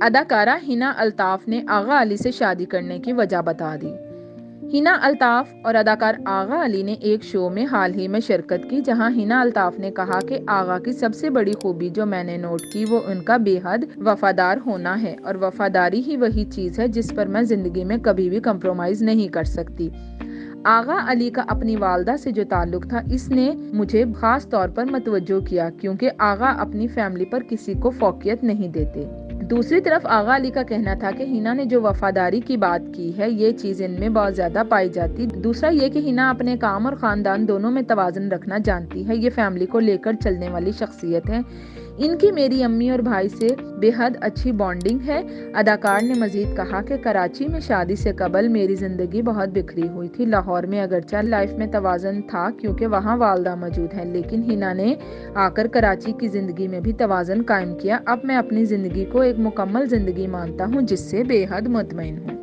اداکارہ ہنا الطاف نے آغا علی سے شادی کرنے کی وجہ بتا دی۔ ہنا الطاف اور اداکار آغا علی نے ایک شو میں حال ہی میں شرکت کی، جہاں ہنا الطاف نے کہا کہ آغا کی سب سے بڑی خوبی جو میں نے نوٹ کی وہ ان کا بے حد وفادار ہونا ہے، اور وفاداری ہی وہی چیز ہے جس پر میں زندگی میں کبھی بھی کمپرومائز نہیں کر سکتی۔ آغا علی کا اپنی والدہ سے جو تعلق تھا اس نے مجھے خاص طور پر متوجہ کیا، کیونکہ آغا اپنی فیملی پر کسی کو فوقیت نہیں دیتے۔ دوسری طرف آغا علی کا کہنا تھا کہ ہنا نے جو وفاداری کی بات کی ہے یہ چیز ان میں بہت زیادہ پائی جاتی۔ دوسرا یہ کہ ہنا اپنے کام اور خاندان دونوں میں توازن رکھنا جانتی ہے، یہ فیملی کو لے کر چلنے والی شخصیت ہے۔ ان کی میری امی اور بھائی سے بے حد اچھی بانڈنگ ہے۔ اداکار نے مزید کہا کہ کراچی میں شادی سے قبل میری زندگی بہت بکھری ہوئی تھی۔ لاہور میں اگرچہ لائف میں توازن تھا کیونکہ وہاں والدہ موجود ہیں، لیکن ہنا نے آ کر کراچی کی زندگی میں بھی توازن قائم کیا۔ اب میں اپنی زندگی کو ایک مکمل زندگی مانتا ہوں جس سے بے حد مطمئن ہوں۔